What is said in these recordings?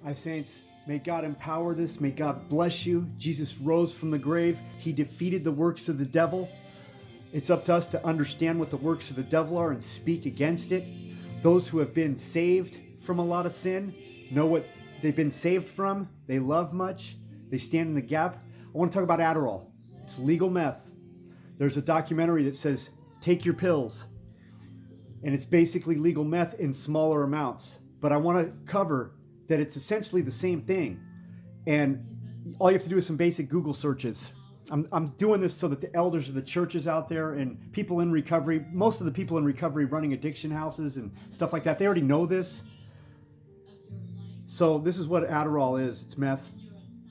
My saints, may God empower this. May God bless you. Jesus rose from the grave. He defeated the works of the devil. It's up to us to understand what the works of the devil are and speak against it. Those who have been saved from a lot of sin know what they've been saved from. They love much. They stand in the gap. I want to talk about Adderall. It's legal meth. There's a documentary that says, take your pills. And it's basically legal meth in smaller amounts. But I want to cover that it's essentially the same thing. And all you have to do is some basic Google searches. I'm doing this so that the elders of the churches out there and people in recovery, most of the people in recovery running addiction houses and stuff like that, they already know this. So this is what Adderall is. It's meth.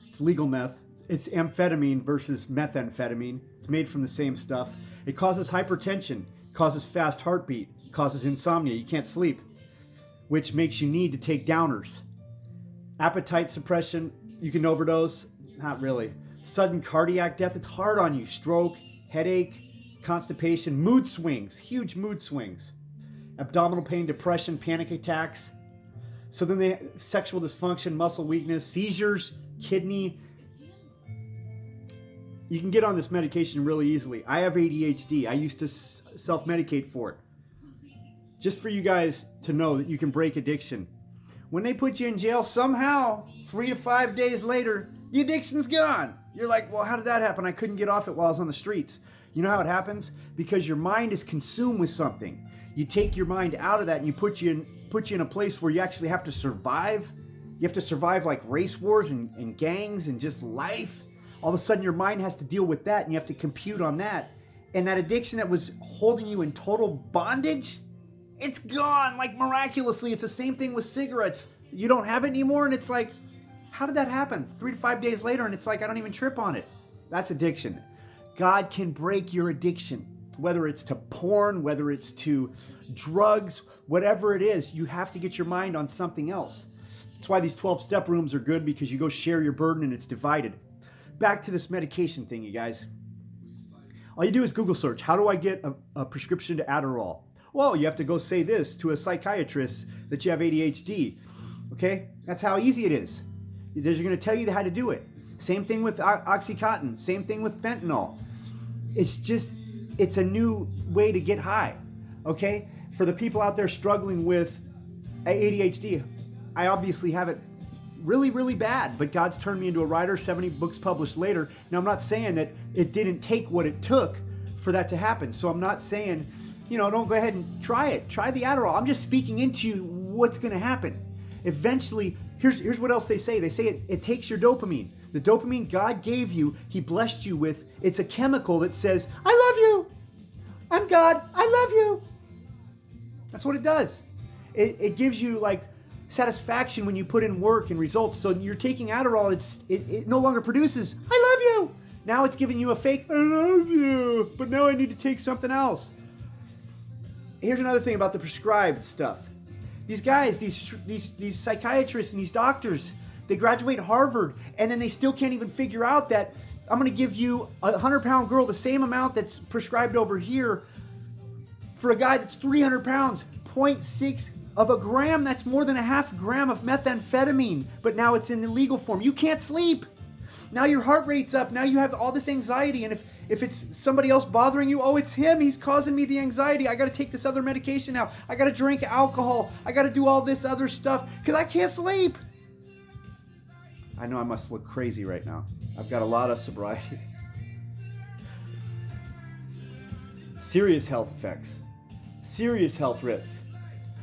It's legal meth. It's amphetamine versus methamphetamine. It's made from the same stuff. It causes hypertension, causes fast heartbeat, causes insomnia. You can't sleep, which makes you need to take downers. Appetite suppression, you can overdose. Not really. Sudden cardiac death, it's hard on you. Stroke, headache, constipation, mood swings, huge mood swings. Abdominal pain, depression, panic attacks. So then they sexual dysfunction, muscle weakness, seizures, kidney. You can get on this medication really easily. I have ADHD. I used to self-medicate for it. Just for you guys to know that you can break addiction. When they put you in jail, somehow, 3 to 5 days later, the addiction's gone. You're like, well, how did that happen? I couldn't get off it while I was on the streets. You know how it happens? Because your mind is consumed with something. You take your mind out of that and you put you in a place where you actually have to survive. You have to survive like race wars and gangs and just life. All of a sudden your mind has to deal with that and you have to compute on that. And that addiction that was holding you in total bondage, it's gone like miraculously. It's the same thing with cigarettes. You don't have it anymore and it's like, how did that happen? 3 to 5 days later and it's like, I don't even trip on it. That's addiction. God can break your addiction. Whether it's to porn, whether it's to drugs, whatever it is, you have to get your mind on something else. That's why these 12-step rooms are good, because you go share your burden and it's divided. Back to this medication thing, you guys. All you do is Google search, how do I get a prescription to Adderall? Well, you have to go say this to a psychiatrist that you have ADHD. Okay? That's how easy it is. They're going to tell you how to do it. Same thing with Oxycontin. Same thing with fentanyl. It's a new way to get high. Okay? For the people out there struggling with ADHD, I obviously have it really, really bad, but God's turned me into a writer, 70 books published later. Now, I'm not saying that it didn't take what it took for that to happen. So I'm not saying, don't go ahead and try it. Try the Adderall. I'm just speaking into what's going to happen. Eventually, here's what else they say. They say it takes your dopamine. The dopamine God gave you, He blessed you with, it's a chemical that says, I love you. I'm God. I love you. That's what it does. It gives you like satisfaction when you put in work and results. So you're taking Adderall, it no longer produces, I love you. Now it's giving you a fake, I love you. But now I need to take something else. Here's another thing about the prescribed stuff. These guys, these psychiatrists and these doctors, they graduate Harvard and then they still can't even figure out that I'm going to give you a 100-pound girl the same amount that's prescribed over here for a guy that's 300 pounds, 0.6 of a gram. That's more than a half gram of methamphetamine, but now it's in illegal form. You can't sleep. Now your heart rate's up. Now you have all this anxiety. And if it's somebody else bothering you, oh, it's him. He's causing me the anxiety. I got to take this other medication now. I got to drink alcohol. I got to do all this other stuff because I can't sleep. I know I must look crazy right now. I've got a lot of sobriety. Serious health effects. Serious health risks.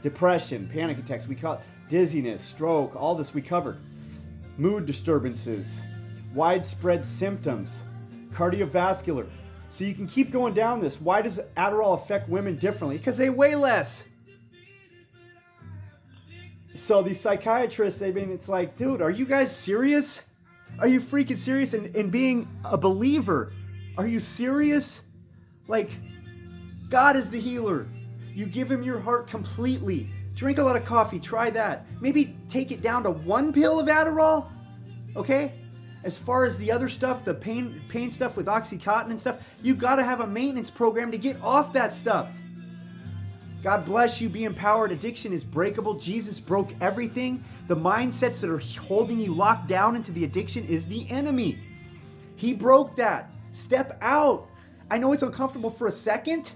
Depression, panic attacks, we call it dizziness, stroke, all this we covered. Mood disturbances, widespread symptoms, cardiovascular. So you can keep going down this. Why does Adderall affect women differently? Because they weigh less. So these psychiatrists, it's like, dude, are you guys serious? Are you freaking serious? And being a believer, are you serious? Like, God is the healer. You give Him your heart completely. Drink a lot of coffee. Try that. Maybe take it down to 1 pill of Adderall. Okay? As far as the other stuff, the pain stuff with Oxycontin and stuff, you got to have a maintenance program to get off that stuff. God bless you. Be empowered. Addiction is breakable. Jesus broke everything. The mindsets that are holding you locked down into the addiction is the enemy. He broke that. Step out. I know it's uncomfortable for a second.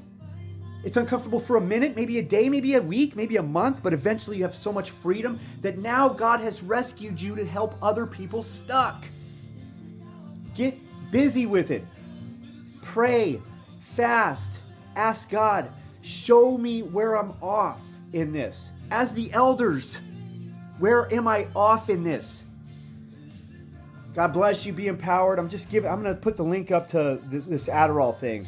It's uncomfortable for a minute, maybe a day, maybe a week, maybe a month, but eventually you have so much freedom that now God has rescued you to help other people stuck. Get busy with it. Pray, fast, ask God, show me where I'm off in this. As the elders, where am I off in this? God bless you. Be empowered. I'm going to put the link up to this Adderall thing.